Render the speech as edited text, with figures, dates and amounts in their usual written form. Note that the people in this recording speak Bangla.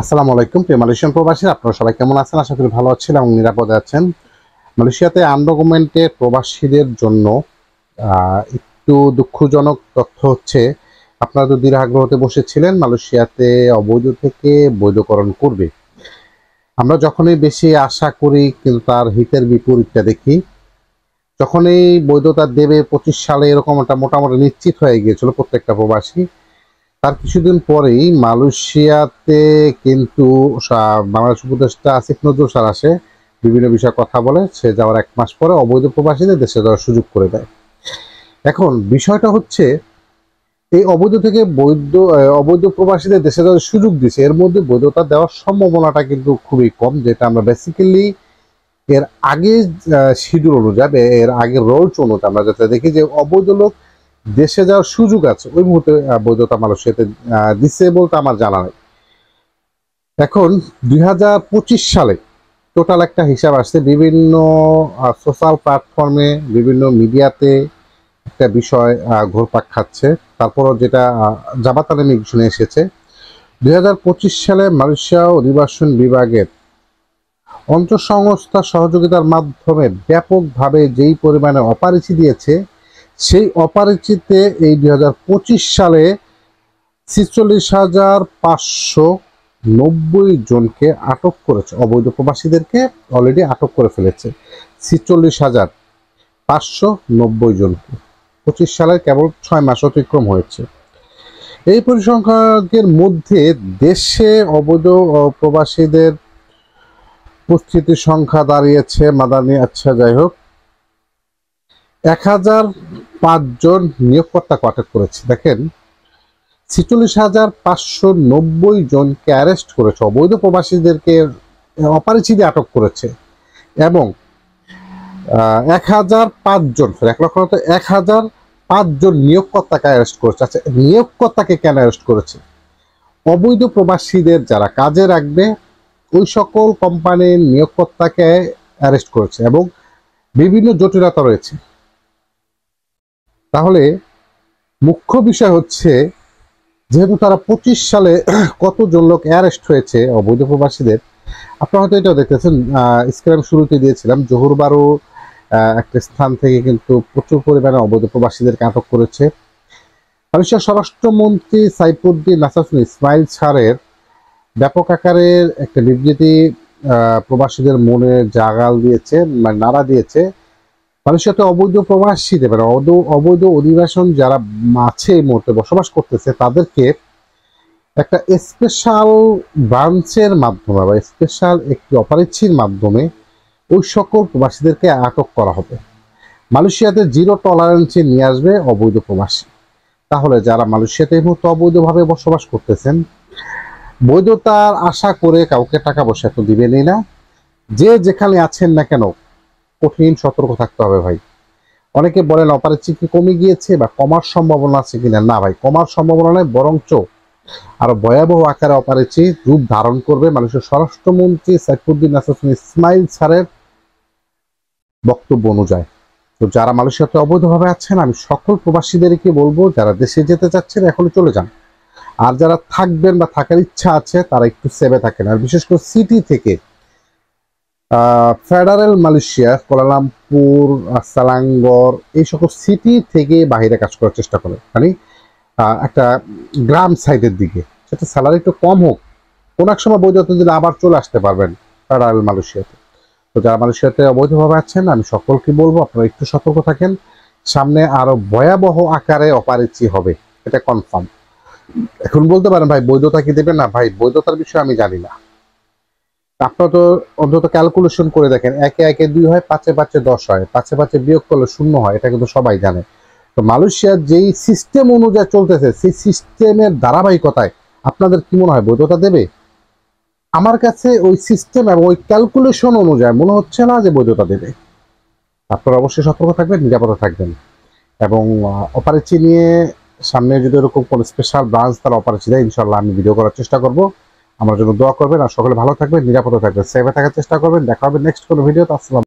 আসসালামু আলাইকুম প্রিয় মালয়েশিয়ান প্রবাসী, আপনারা সবাই কেমন আছেন? আশা করি ভালো আছেন এবং নিরাপদে আছেন। মালয়েশিয়াতে আনডকুমেন্টেড প্রবাসীদের জন্য একটু দুঃখজনক তথ্য হচ্ছে, আপনারা তো দৃঢ় আগ্রহতে বসেছিলেন মালয়েশিয়াতে অবৈধ থেকে বৈধকরণ করবে। আমরা যখনই বেশি আশা করি কিন্তু তার হিতের বিপরীতটা দেখি। যখনই বৈধতা দেবে 25 সালে, এরকম একটা মোটামুটি নিশ্চিত হয়ে গিয়েছিল প্রত্যেকটা প্রবাসী, তার কিছুদিন পরেই মালয়েশিয়াতে কিন্তু বাংলাদেশ উপদেষ্টা আসিফ নজরুল স্যার আসে, বিভিন্ন বিষয়ে কথা বলে। সে যাওয়ার 1 মাস পরে অবৈধ প্রবাসীদের দেশে যাওয়ার সুযোগ করে দেয়। এখন বিষয়টা হচ্ছে, এই অবৈধ থেকে অবৈধ প্রবাসীদের দেশে যাওয়ার সুযোগ দিচ্ছে, এর মধ্যে বৈধতা দেওয়ার সম্ভাবনাটা কিন্তু খুবই কম, যেটা আমরা বেসিক্যালি এর আগে শিডিউল অনুযায়ী, এর আগের রোলস অনুযায়ী আমরা যেটা দেখি যে অবৈধ লোক দেশে যাওয়ার সুযোগ আছে, ওই মুহূর্তে বৈধতা মালয়েশিয়াতে দিচ্ছে বলতে আমার জানা নেই। এখন 2025 সালে টোটাল একটা হিসাব আসছে, বিভিন্ন সোশ্যাল প্ল্যাটফর্মে, বিভিন্ন মিডিয়াতে একটা বিষয় ঘুরপাক খাচ্ছে। তারপরও যেটা জামাত টেলিভিশনে এসেছে, 2025 সালে মালয়েশিয়া অভিবাসন বিভাগের অন্তঃসংস্থা সহযোগিতার মাধ্যমে ব্যাপকভাবে যেই পরিমাণে অপারেচি দিয়েছে, সেই অপারেচিতে এই 2025 সালে 46,590 জনকে আটক করেছে। অবৈধ প্রবাসীদেরকে অলরেডি আটক করে ফেলেছে 46,590 জনকে। 25 সালে কেবল 6 মাস অতিক্রম হয়েছে। এই পরিসংখ্যানের মধ্যে দেশে অবৈধ প্রবাসীদের উপস্থিতির সংখ্যা দাঁড়িয়েছে মাদানি, আচ্ছা যাই হোক, 1005 জন নিয়োগকর্তাকে আটক করেছে। দেখেন, 46,590 জনকে অ্যারেস্ট করেছে, অবৈধ প্রবাসীদেরকে অপরিচিত আটক করেছে, এবং 1005 জন, 1005 জন নিয়োগকর্তাকে অ্যারেস্ট করেছে। আচ্ছা, নিয়োগকর্তাকে কেন অ্যারেস্ট করেছে? অবৈধ প্রবাসীদের যারা কাজে রাখবে ওই সকল কোম্পানির নিয়োগকর্তাকে অ্যারেস্ট করেছে, এবং বিভিন্ন জটিলতা রয়েছে। তাহলে মুখ্য বিষয় হচ্ছে, যেহেতু তারা 25 সালে কতজন লোক অ্যারেস্ট হয়েছে অবৈধ প্রবাসীদের, আপনারা হয়তো এটাও দেখতেছেন, স্ক্রিন শুরুতে দিয়েছিলাম, জহুর বারু একটা স্থান থেকে কিন্তু প্রচুর পরিমাণে অবৈধ প্রবাসীদেরকে আটক করেছে। মালয়েশিয়ার স্বরাষ্ট্রমন্ত্রী সাইফুদ্দিন নাসারুদ্দিন ইসমাইল স্যারের ব্যাপক আকারের একটা বিবৃতি প্রবাসীদের মনে জাগাল দিয়েছে, মানে নাড়া দিয়েছে। মালয়েশিয়াতে অবৈধ প্রবাসীদের, মানে অবৈধ অধিবাসন যারা আছে এই মুহূর্তে বসবাস করতেছে, তাদেরকে একটা স্পেশাল ব্রাঞ্চের মাধ্যমে বা স্পেশাল একটি অপারেশনের মাধ্যমে ওই সকল প্রবাসীদেরকে আটক করা হবে। মালয়েশিয়াতে 0 টলারেন্সে নিয়ে আসবে অবৈধ প্রবাসী। তাহলে যারা মালয়েশিয়াতে এই মুহূর্তে অবৈধভাবে বসবাস করতেছেন, বৈধতার আশা করে কাউকে টাকা পয়সা তো দিবেনই না, যে যেখানে আছেন না কেন কঠিন সতর্ক থাকতে হবে ভাই। অনেকে বলেন অপারেচি কি কমে গিয়েছে বা কমার সম্ভাবনা আছে কিনা? না ভাই, কমার সম্ভাবনা নয়, বরঞ্চ আরো ভয়াবহ আকারে অপারেচি রূপ ধারণ করবে। মানুষের স্বরাষ্ট্রমন্ত্রী সাইফুদ্দিন নাসারুদ্দিন ইসমাইল স্যারের বক্তব্য অনুযায়ী। তো যারা মালয়েশিয়াতে অবৈধভাবে আছেন, আমি সকল প্রবাসীদেরকে বলবো, যারা দেশে যেতে চাচ্ছেন এখনই চলে যান, আর যারা থাকবেন বা থাকার ইচ্ছা আছে তারা একটু সেভে থাকেন। আর বিশেষ করে সিটি থেকে, ফেডারেল মালয়েশিয়া, কুয়ালালামপুর, সালাঙ্গর, এই সকল সিটি থেকে বাইরে কাজ করার চেষ্টা করে, মানে একটা গ্রাম সাইডের দিকে, সেটা স্যালারি একটু কম হোক, কোন এক সময় বৈধতা দিলে আবার চলে আসতে পারবেন ফেডারেল মালয়েশিয়াতে। তো যারা মালয়েশিয়াতে অবৈধভাবে আছেন, আমি সকলকে বলবো আপনারা একটু সতর্ক থাকেন। সামনে আরো ভয়াবহ আকারে অপারেচি হবে, এটা কনফার্ম। এখন বলতে পারেন ভাই বৈধতা কি দেবেন? না ভাই, বৈধতার বিষয়ে আমি জানি না। আপনারা তো অন্তত ক্যালকুলেশন করে দেখেন, 1 × 1 = 2 হয়, 5 × 5 = 10 হয়, 5 × 5 বিয়োগ করলে 0 হয়, এটা কিন্তু সবাই জানে। তো মালয়েশিয়ার যেই সিস্টেম অনুযায়ী চলতেছে, সেই সিস্টেমের ধারাবাহিকতায় আপনাদের কি মনে হয় বৈধতা দেবে? আমার কাছে ওই সিস্টেম এবং ওই ক্যালকুলেশন অনুযায়ী মনে হচ্ছে না যে বৈধতা দেবে। আপনারা অবশ্যই সতর্ক থাকবেন, নিরাপদে থাকবেন, এবং অপারেচি নিয়ে সামনে যদি এরকম কোনো স্পেশাল ব্রাঞ্চ তারা অপারেচি দেয়, ইনশাল্লাহ আমি ভিডিও করার চেষ্টা করব। আমার জন্য দোয়া করবেন, আর সকলে ভালো থাকবেন, নিরাপদে থাকবেন, সেভে থাকার চেষ্টা করবেন। দেখা হবে নেক্সট কোনো ভিডিওতে। আসসালাম।